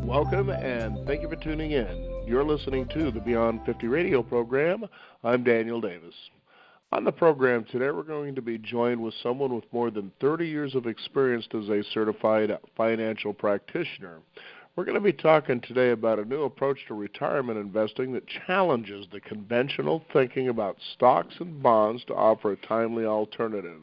Welcome and thank you for tuning in. You're listening to the Beyond 50 radio program. I'm Daniel Davis. On the program today, we're going to be joined with someone with more than 30 years of experience as a certified financial practitioner. We're going to be talking today about a new approach to retirement investing that challenges the conventional thinking about stocks and bonds to offer a timely alternative.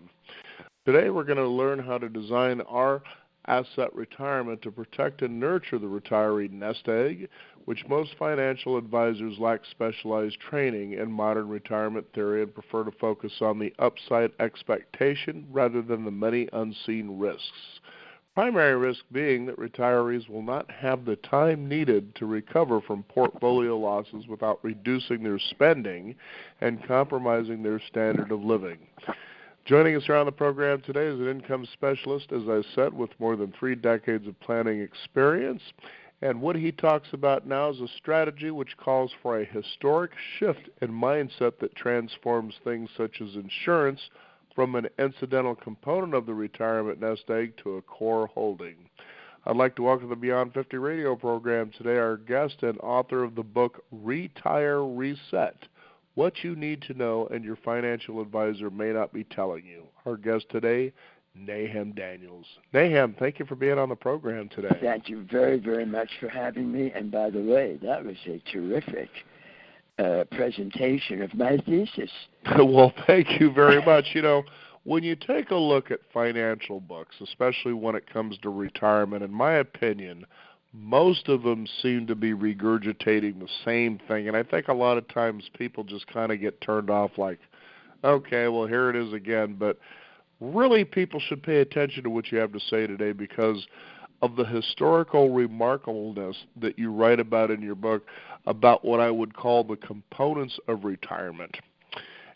Today, we're going to learn how to design our asset retirement to protect and nurture the retiree nest egg, which most financial advisors lack specialized training in modern retirement theory and prefer to focus on the upside expectation rather than the many unseen risks. Primary risk being that retirees will not have the time needed to recover from portfolio losses without reducing their spending and compromising their standard of living. Joining us here on the program today is an income specialist, as I said, with more than 3 decades of planning experience. And what he talks about now is a strategy which calls for a historic shift in mindset that transforms things such as insurance from an incidental component of the retirement nest egg to a core holding. I'd like to welcome to the Beyond 50 radio program today our guest and author of the book Retire Reset: What You Need to Know and Your Financial Advisor May Not Be Telling You. Our guest today, Nahum Daniels. Nahum, thank you for being on the program today. Thank you very, very much for having me. And by the way, that was a terrific presentation of my thesis. Well, thank you very much. You know, when you take a look at financial books, especially when it comes to retirement, in my opinion, most of them seem to be regurgitating the same thing. And I think a lot of times people just kind of get turned off like, okay, well, here it is again. But really people should pay attention to what you have to say today because of the historical remarkableness that you write about in your book about what I would call the components of retirement.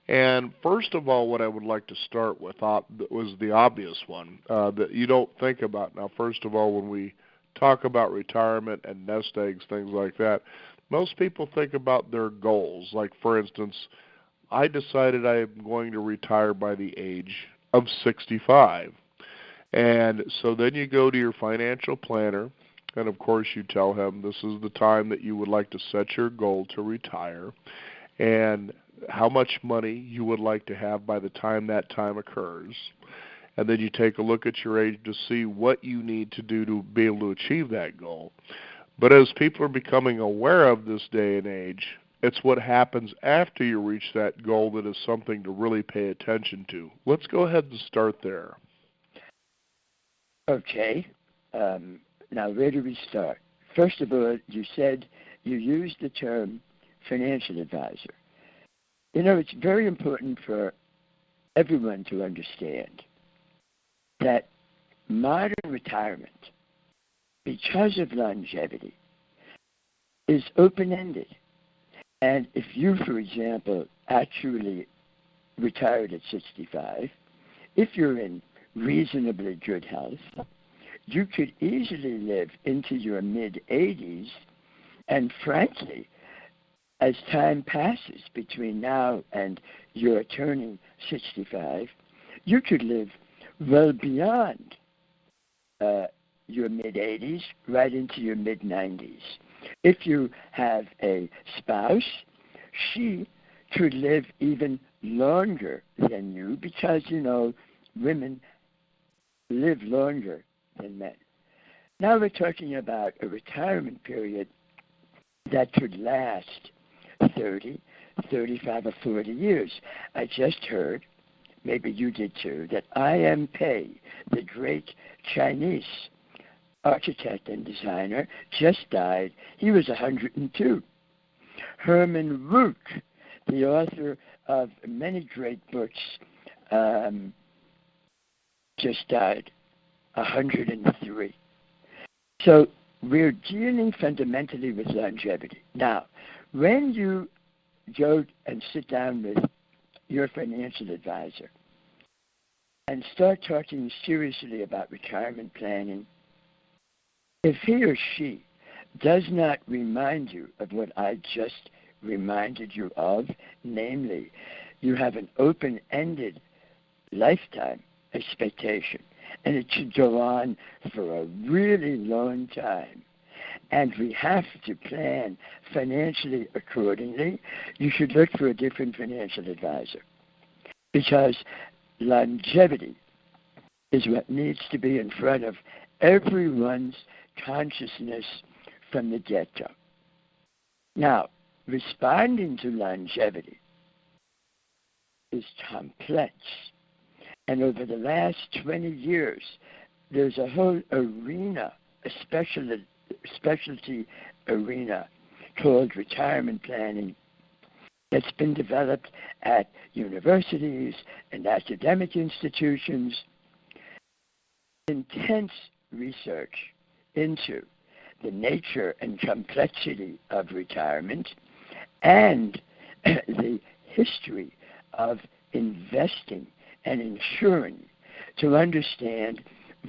And first of all, what I would like to start with was the obvious one that you don't think about. Now, first of all, when we talk about retirement and nest eggs, things like that, most people think about their goals. Like, for instance, I decided I am going to retire by the age of 65. And so then you go to your financial planner, and of course you tell him this is the time that you would like to set your goal to retire and how much money you would like to have by the time that time occurs. And then you take a look at your age to see what you need to do to be able to achieve that goal. But as people are becoming aware of this day and age, it's what happens after you reach that goal that is something to really pay attention to. Let's go ahead and start there. Okay. Now, where do we start? First of all, you said you used the term financial advisor. You know, it's very important for everyone to understand that modern retirement, because of longevity, is open-ended. And if you, for example, actually retired at 65, if you're in reasonably good health, you could easily live into your mid-80s. And frankly, as time passes between now and your turning 65, you could live well beyond your mid-80s, right into your mid-90s. If you have a spouse, she could live even longer than you because, you know, women live longer than men. Now we're talking about a retirement period that could last 30, 35, or 40 years. I just heard, maybe you did too, that I.M. Pei, the great Chinese architect and designer, just died. He was 102. Herman Wouk, the author of many great books, just died, 103. So we're dealing fundamentally with longevity. Now, when you go and sit down with your financial advisor and start talking seriously about retirement planning, if he or she does not remind you of what I just reminded you of, namely, you have an open-ended lifetime expectation, and it should go on for a really long time. and we have to plan financially accordingly, you should look for a different financial advisor, because longevity is what needs to be in front of everyone's consciousness from the get-go. Now, responding to longevity is complex. And over the last 20 years, there's a whole arena, a specialty arena called retirement planning that's been developed at universities and academic institutions. Intense research into the nature and complexity of retirement and the history of investing and insuring to understand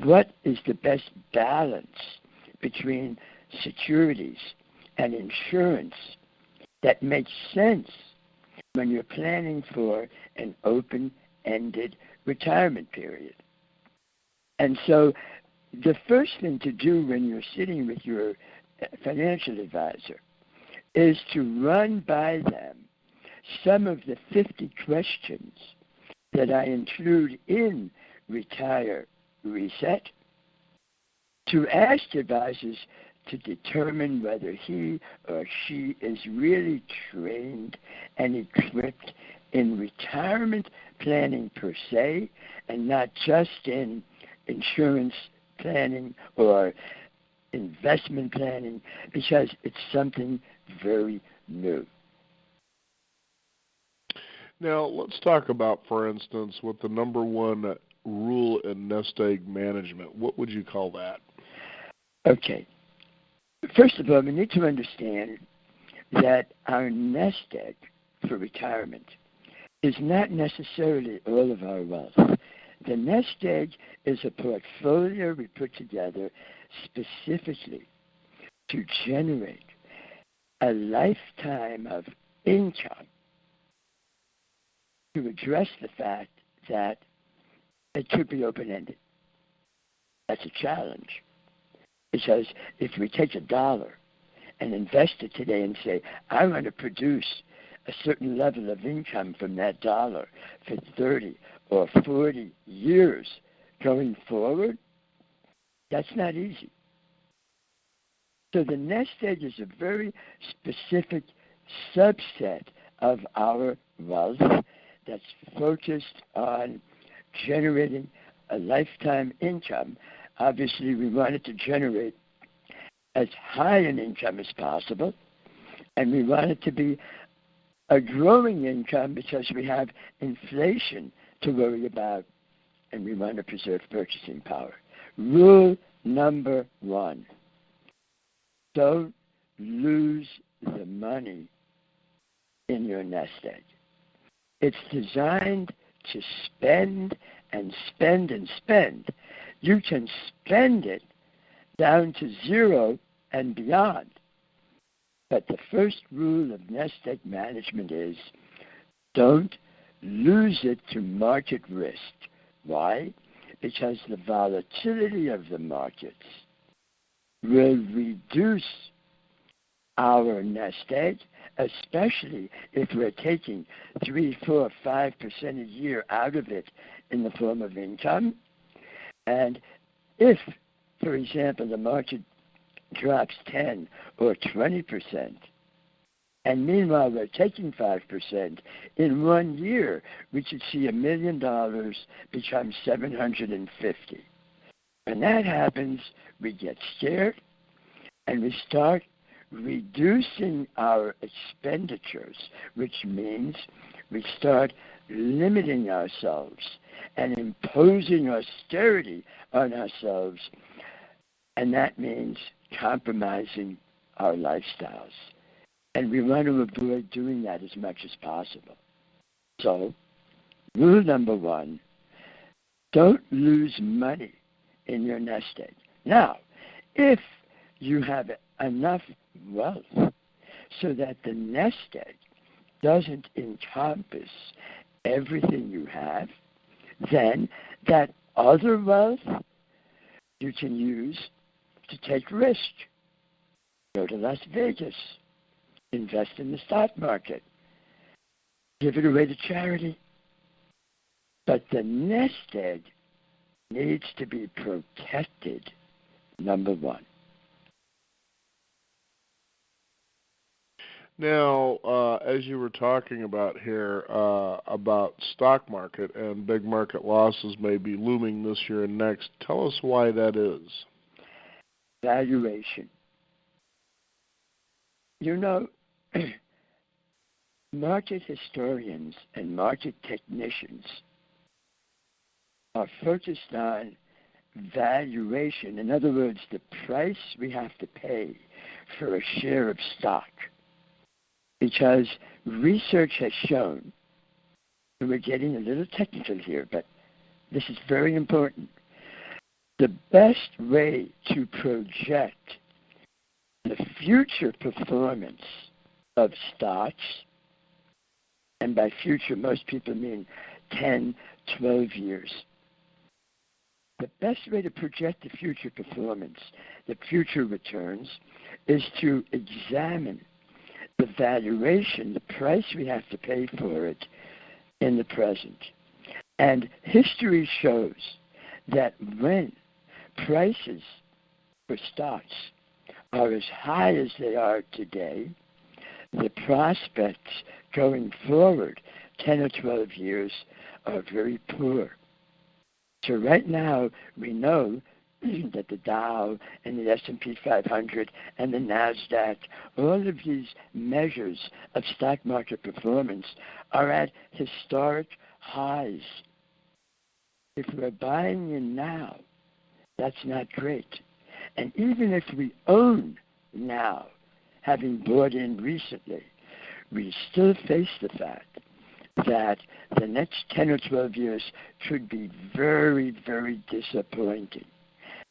what is the best balance between securities and insurance that makes sense when you're planning for an open-ended retirement period. And so the first thing to do when you're sitting with your financial advisor is to run by them some of the 50 questions that I include in Retire Reset, to ask advisors to determine whether he or she is really trained and equipped in retirement planning per se, and not just in insurance planning or investment planning, because it's something very new. Now, let's talk about, for instance, what the number one rule in nest egg management. What would you call that? Okay. First of all, we need to understand that our nest egg for retirement is not necessarily all of our wealth. The nest egg is a portfolio we put together specifically to generate a lifetime of income to address the fact that it could be open-ended. That's a challenge. Because if we take $1 and invest it today and say, I want to produce a certain level of income from that dollar for 30 or 40 years going forward, that's not easy. So the nest egg is a very specific subset of our wealth that's focused on generating a lifetime income. Obviously, we want it to generate as high an income as possible, and we want it to be a growing income because we have inflation to worry about, and we want to preserve purchasing power. Rule number 1, don't lose the money in your nest egg. It's designed to spend and spend and spend. You can spend it down to 0 and beyond. But the first rule of nest egg management is don't lose it to market risk. Why? Because the volatility of the markets will reduce our nest egg, especially if we're taking 3, 4, 5% a year out of it in the form of income. And if, for example, the market drops 10 or 20%, and meanwhile we're taking 5%, in 1 year we could see $1 million become $750. When that happens, we get scared and we start reducing our expenditures, which means we start limiting ourselves and imposing austerity on ourselves, and that means compromising our lifestyles. And we want to avoid doing that as much as possible. So, rule number 1, don't lose money in your nest egg. Now, if you have enough wealth so that the nest egg doesn't encompass everything you have, then that other wealth you can use to take risk. Go to Las Vegas. Invest in the stock market. Give it away to charity. But the nest egg needs to be protected, number one. Now, as you were talking about here, about stock market and big market losses may be looming this year and next, tell us why that is. Valuation. You know, market historians and market technicians are focused on valuation. In other words, the price we have to pay for a share of stock. Because research has shown, and we're getting a little technical here, but this is very important. The best way to project the future performance of stocks, and by future most people mean 10, 12 years, the best way to project the future performance, the future returns, is to examine the valuation, the price we have to pay for it in the present. And history shows that when prices for stocks are as high as they are today, the prospects going forward 10 or 12 years are very poor. So right now we know that the Dow and the S&P 500 and the NASDAQ, all of these measures of stock market performance are at historic highs. If we're buying in now, that's not great. And even if we own now, having bought in recently, we still face the fact that the next 10 or 12 years could be very, very disappointing.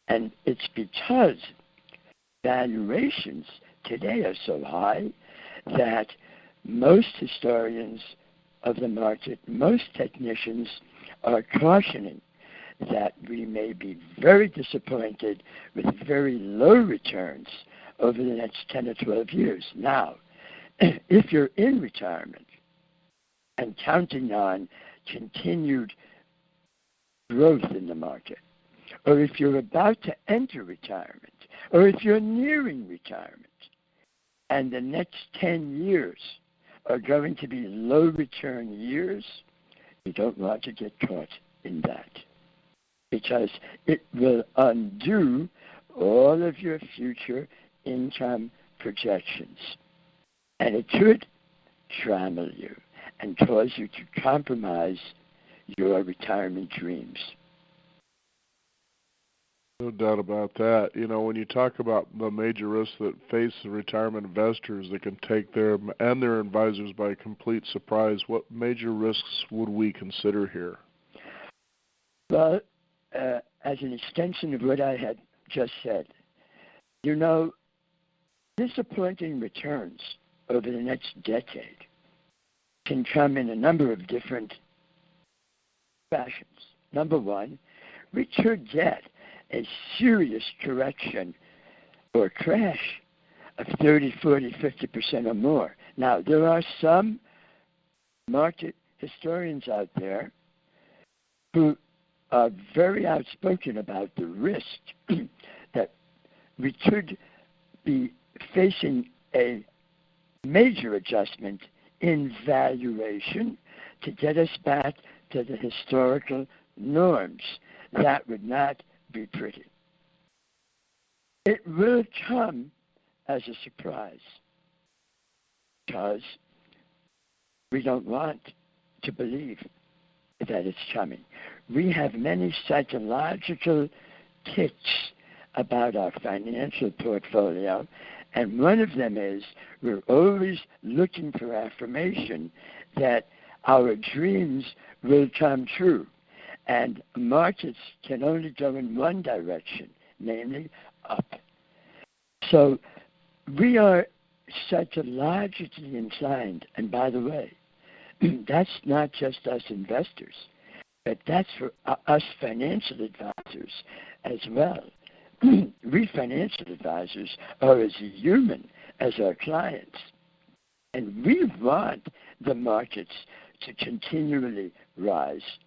And it's because valuations today are so high that most historians of the market, most technicians are cautioning that we may be very disappointed with very low returns over the next 10 or 12 years. Now, if you're in retirement and counting on continued growth in the market, or if you're about to enter retirement, or if you're nearing retirement, and the next 10 years are going to be low return years, you don't want to get caught in that, because it will undo all of your future income projections. And it could trammel you and cause you to compromise your retirement dreams. No doubt about that. You know, when you talk about the major risks that face the retirement investors that can take them and their advisors by complete surprise, what major risks would we consider here? Well, as an extension of what I had just said, you know, disappointing returns over the next decade can come in a number of different fashions. Number one, we could get a serious correction or crash of 30, 40, 50% or more. Now, there are some market historians out there who are very outspoken about the risk that we could be facing a major adjustment in valuation to get us back to the historical norms. That would not be pretty. It will come as a surprise because we don't want to believe that it's coming. We have many psychological tics about our financial portfolio, and one of them is we're always looking for affirmation that our dreams will come true. And markets can only go in one direction, namely up. So we are psychologically inclined, and by the way, that's not just us investors, but that's for us financial advisors as well. we financial advisors are as human as our clients. And we want the markets to continually rise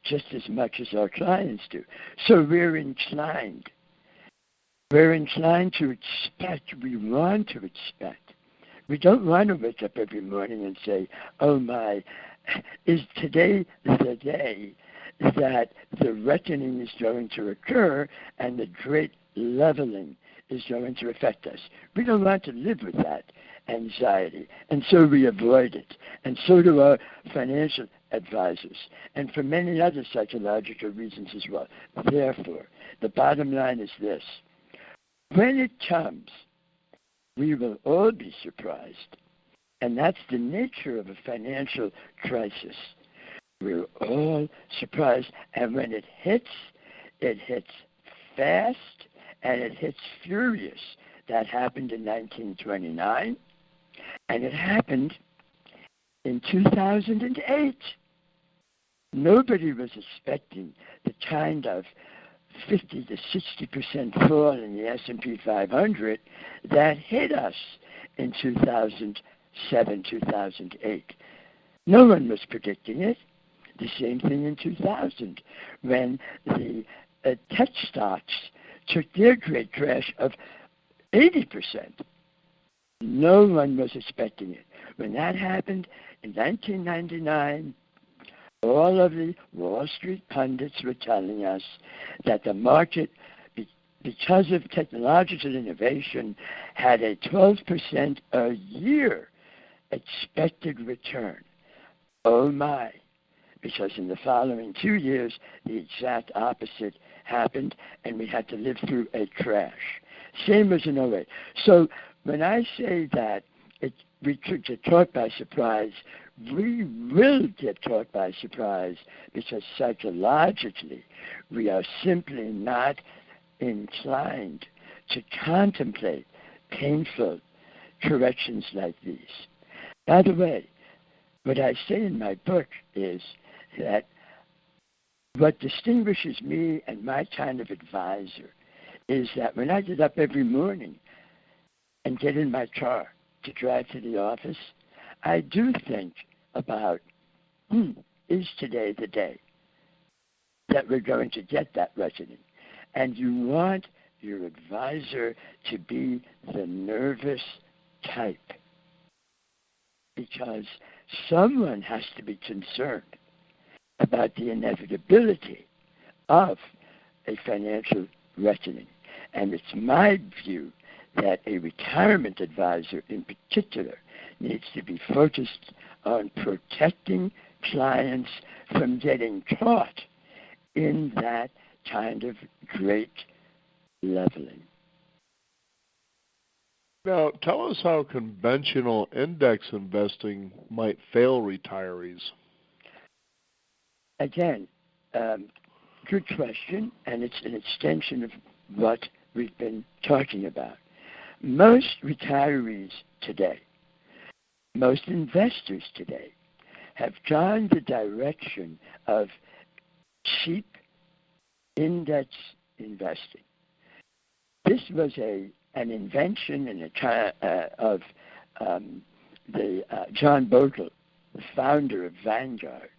just as much as our clients do. So we're inclined. We're inclined to expect. We want to expect. We don't want to wake up every morning and say, oh my, is today the day that the reckoning is going to occur and the great leveling is going to affect us. We don't want to live with that anxiety, and so we avoid it, and so do our financial advisors, and for many other psychological reasons as well. Therefore, the bottom line is this. When it comes, we will all be surprised, and that's the nature of a financial crisis. We're all surprised, and when it hits fast, and it hits furious. That happened in 1929, and it happened in 2008. Nobody was expecting the kind of 50 to 60% fall in the S&P 500 that hit us in 2007, 2008. No one was predicting it. The same thing in 2000, when the tech stocks took their great crash of 80%. No one was expecting it. When that happened in 1999, all of the Wall Street pundits were telling us that the market, because of technological innovation, had a 12% a year expected return. Oh my. Because in the following 2 years, the exact opposite happened, and we had to live through a crash. Same as in 08. So when I say that we could get caught by surprise, we will get caught by surprise because psychologically we are simply not inclined to contemplate painful corrections like these. By the way, what I say in my book is that what distinguishes me and my kind of advisor is that when I get up every morning and get in my car to drive to the office, I do think about, is today the day that we're going to get that reckoning? And you want your advisor to be the nervous type, because someone has to be concerned about the inevitability of a financial reckoning. And it's my view that a retirement advisor in particular needs to be focused on protecting clients from getting caught in that kind of great leveling. Now, tell us how conventional index investing might fail retirees. Again, good question, and it's an extension of what we've been talking about. Most retirees today, most investors today, have gone the direction of cheap index investing. This was an invention of John Bogle, the founder of Vanguard.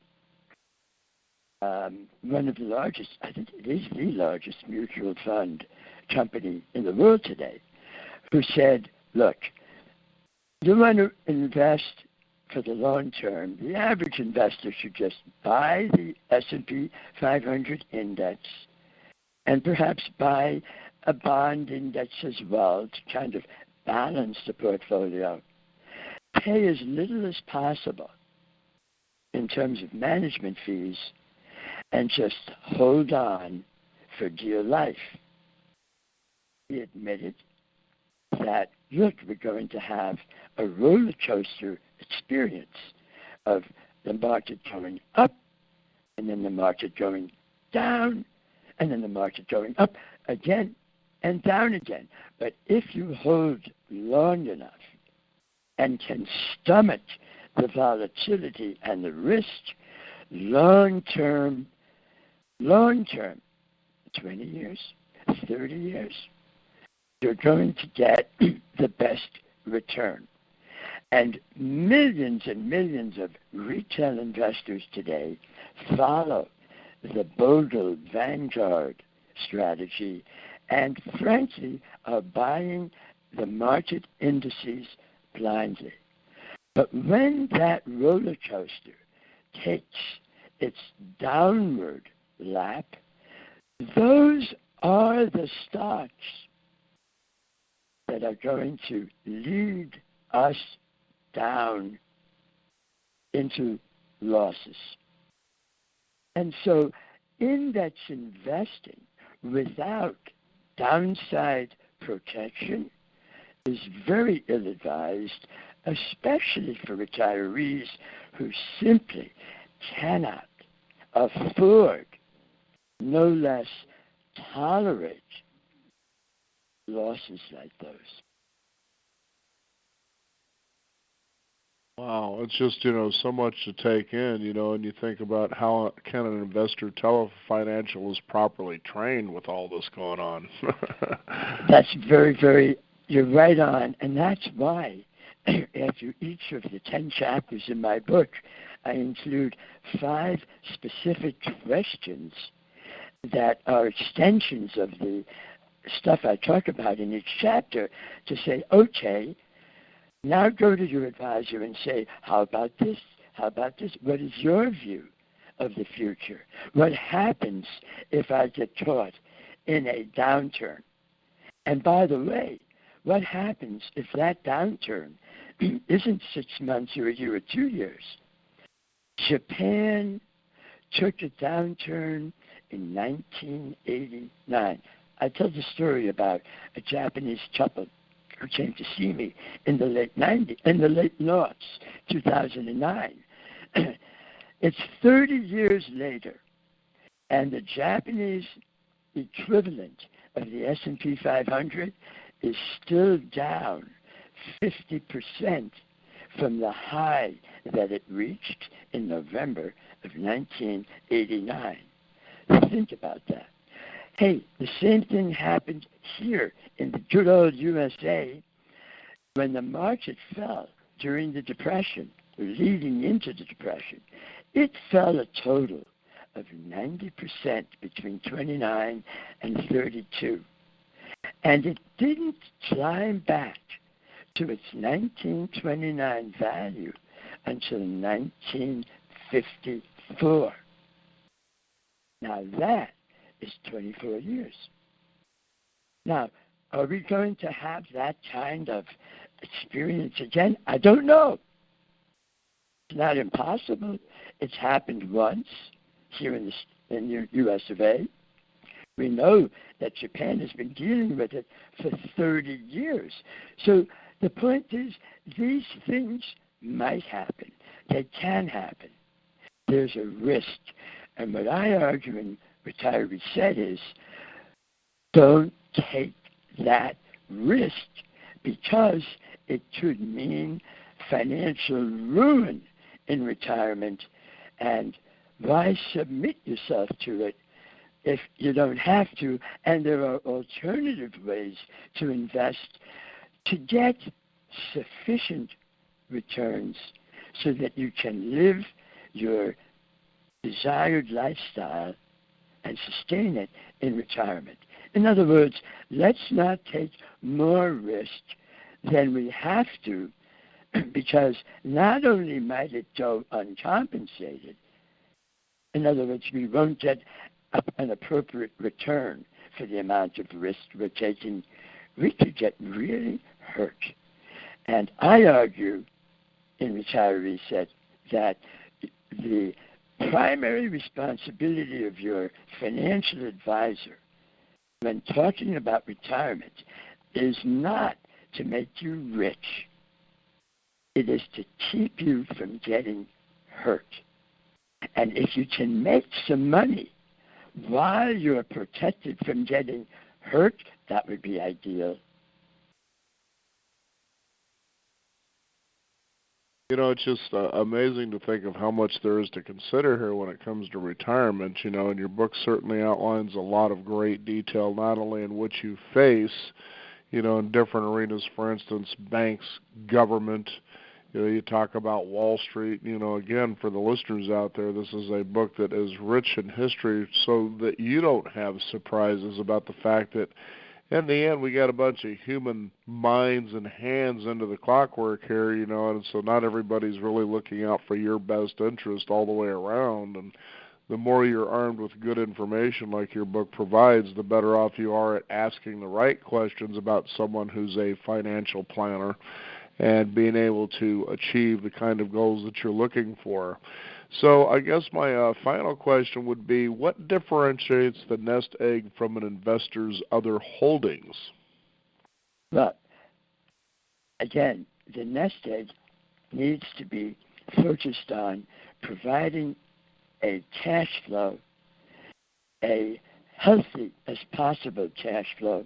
One of the largest, I think it is the largest mutual fund company in the world today, who said, look, you want to invest for the long term, the average investor should just buy the S&P 500 index and perhaps buy a bond index as well to kind of balance the portfolio. Pay as little as possible in terms of management fees and just hold on for dear life. He admitted that, look, we're going to have a roller coaster experience of the market going up and then the market going down and then the market going up again and down again. But if you hold long enough and can stomach the volatility and the risk, long term, 20 years, 30 years, you're going to get the best return. And millions of retail investors today follow the Bogle Vanguard strategy and, frankly, are buying the market indices blindly. But when that roller coaster takes its downward lap, those are the stocks that are going to lead us down into losses. And so index investing without downside protection is very ill-advised, especially for retirees who simply cannot afford, no less tolerate, losses like those. Wow, it's just, so much to take in, and you think about how can an investor tell if a financial is properly trained with all this going on. That's very, you're right on, and that's why after each of the 10 chapters in my book, I include 5 specific questions that are extensions of the stuff I talk about in each chapter to say, okay, now go to your advisor and say, how about this? How about this? What is your view of the future? What happens if I get caught in a downturn? And by the way, what happens if that downturn isn't 6 months or a year or 2 years? Japan took a downturn in 1989. I tell the story about a Japanese couple who came to see me in the late noughts, 2009. It's 30 years later, and the Japanese equivalent of the S&P 500 is still down 50% from the high that it reached in November of 1989. Think about that. Hey, the same thing happened here in the good old USA when the market fell during the Depression, leading into the Depression. It fell a total of 90% between 29 and 32. And it didn't climb back to its 1929 value until 1954. Now that is 24 years. Now, are we going to have that kind of experience again? I don't know. It's not impossible. It's happened once here in the U.S. of A. We know that Japan has been dealing with it for 30 years. So the point is, these things might happen. They can happen. There's a risk. And what I argue in Retire Reset is, don't take that risk because it could mean financial ruin in retirement. And why submit yourself to it if you don't have to? And there are alternative ways to invest to get sufficient returns so that you can live your desired lifestyle and sustain it in retirement. In other words, let's not take more risk than we have to, because not only might it go uncompensated, in other words, we won't get an appropriate return for the amount of risk we're taking, we could get really hurt. And I argue in Retire Reset that the primary responsibility of your financial advisor when talking about retirement is not to make you rich. It is to keep you from getting hurt. And if you can make some money while you're protected from getting hurt, that would be ideal. It's just amazing to think of how much there is to consider here when it comes to retirement, and your book certainly outlines a lot of great detail, not only in what you face, in different arenas, for instance, banks, government. You talk about Wall Street. Again, for the listeners out there, this is a book that is rich in history so that you don't have surprises about the fact that in the end, we got a bunch of human minds and hands into the clockwork here, and so not everybody's really looking out for your best interest all the way around. And the more you're armed with good information like your book provides, the better off you are at asking the right questions about someone who's a financial planner and being able to achieve the kind of goals that you're looking for. So I guess my final question would be, what differentiates the nest egg from an investor's other holdings? Well, again, the nest egg needs to be focused on providing a cash flow, a healthy as possible cash flow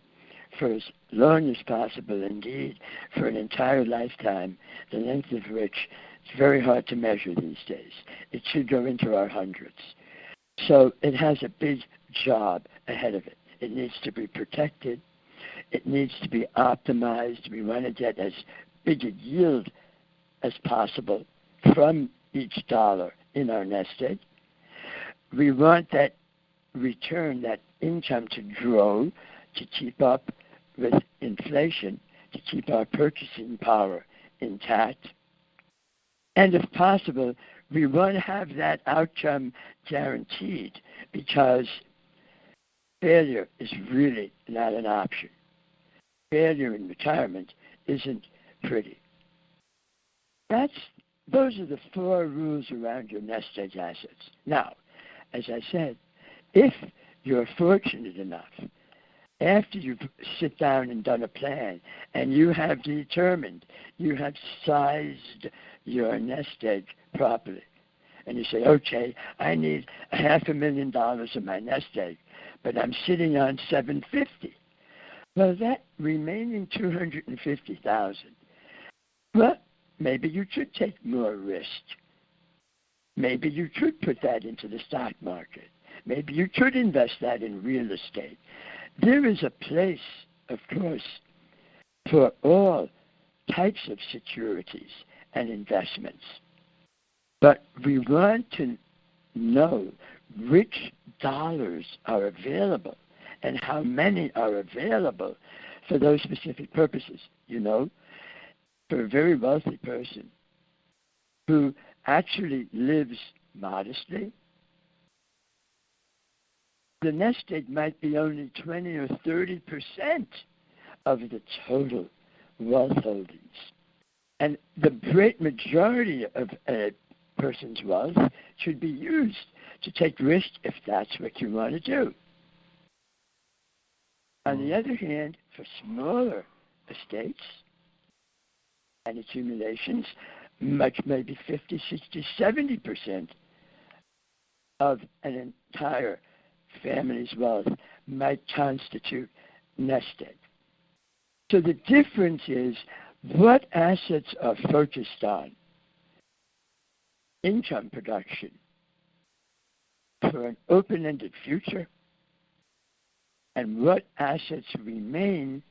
for as long as possible, indeed, for an entire lifetime, the length of which it's very hard to measure these days. It should go into our hundreds. So it has a big job ahead of it. It needs to be protected. It needs to be optimized. We want to get as big a yield as possible from each dollar in our nest egg. We want that return, that income to grow, to keep up with inflation, to keep our purchasing power intact. And if possible, we want to have that outcome guaranteed, because failure is really not an option. Failure in retirement isn't pretty. Those are the 4 rules around your nest egg assets. Now, as I said, if you're fortunate enough, after you sit down and done a plan, and you have determined, you have sized your nest egg properly, and you say, okay, I need $500,000 in my nest egg, but I'm sitting on $750,000. Well, that remaining $250,000, well, maybe you should take more risk. Maybe you should put that into the stock market. Maybe you should invest that in real estate. There is a place, of course, for all types of securities and investments. But we want to know which dollars are available and how many are available for those specific purposes. For a very wealthy person who actually lives modestly, the nest egg might be only 20 or 30% of the total wealth holdings. And the great majority of a person's wealth should be used to take risk if that's what you want to do. On the other hand, for smaller estates and accumulations, much maybe 50, 60, 70% of an entire family's wealth might constitute nest egg. So the difference is what assets are focused on income production for an open-ended future, and what assets remain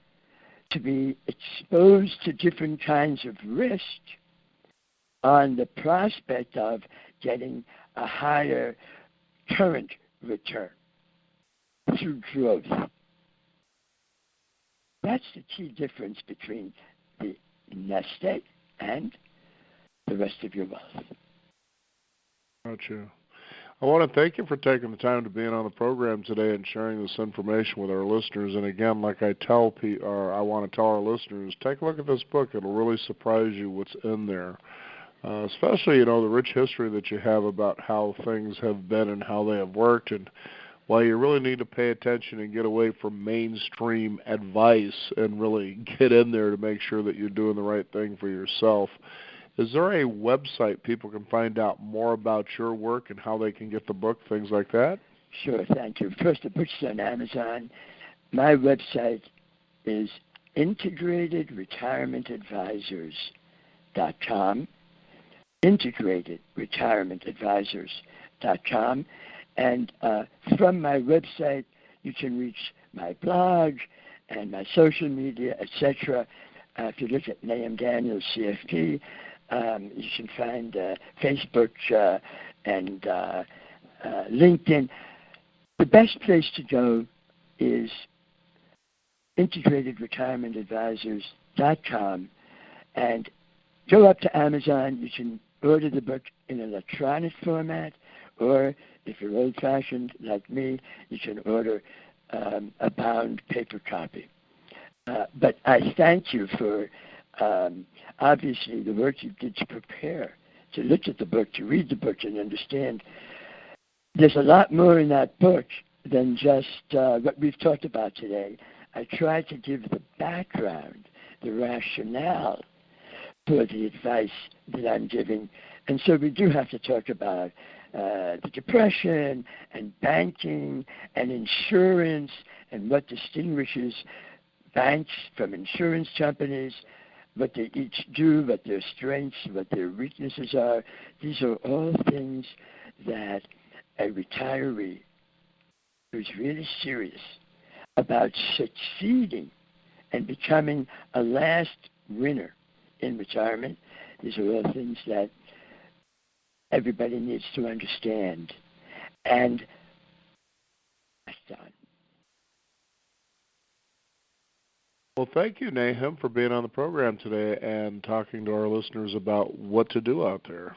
to be exposed to different kinds of risk on the prospect of getting a higher current return through growth. That's the key difference between the nest egg and the rest of your wealth. Gotcha. I want to thank you for taking the time to be on the program today and sharing this information with our listeners. And again, like I want to tell our listeners, take a look at this book. It'll really surprise you what's in there. Especially, the rich history that you have about how things have been and how they have worked, and why you really need to pay attention and get away from mainstream advice and really get in there to make sure that you're doing the right thing for yourself. Is there a website people can find out more about your work and how they can get the book, things like that? Sure, thank you. First, the book's on Amazon. My website is integratedretirementadvisors.com. integratedretirementadvisors.com. And from my website, you can reach my blog and my social media, etc. If you look at Nahum Daniels, CFP, you can find Facebook and LinkedIn. The best place to go is integratedretirementadvisors.com, and go up to Amazon. You can order the book in electronic format, or if you're old-fashioned like me, you can order a bound paper copy. But I thank you for, obviously, the work you did to prepare, to look at the book, to read the book, and understand. There's a lot more in that book than just what we've talked about today. I tried to give the background, the rationale for the advice that I'm giving. And so we do have to talk about the Depression and banking and insurance and what distinguishes banks from insurance companies, what they each do, what their strengths, what their weaknesses are. These are all things that a retiree who's really serious about succeeding and becoming a last winner in retirement, these are all things that everybody needs to understand. And that's done. Well, thank you, Nahum, for being on the program today and talking to our listeners about what to do out there.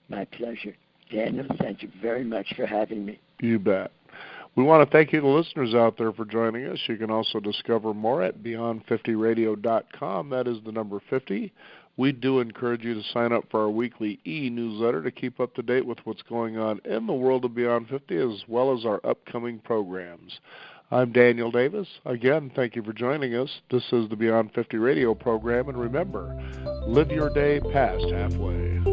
My pleasure. Daniel, thank you very much for having me. You bet. We want to thank you, the listeners out there, for joining us. You can also discover more at beyond50radio.com. That is the number 50. We do encourage you to sign up for our weekly e-newsletter to keep up to date with what's going on in the world of Beyond 50, as well as our upcoming programs. I'm Daniel Davis. Again, thank you for joining us. This is the Beyond 50 radio program, and remember, live your day past halfway.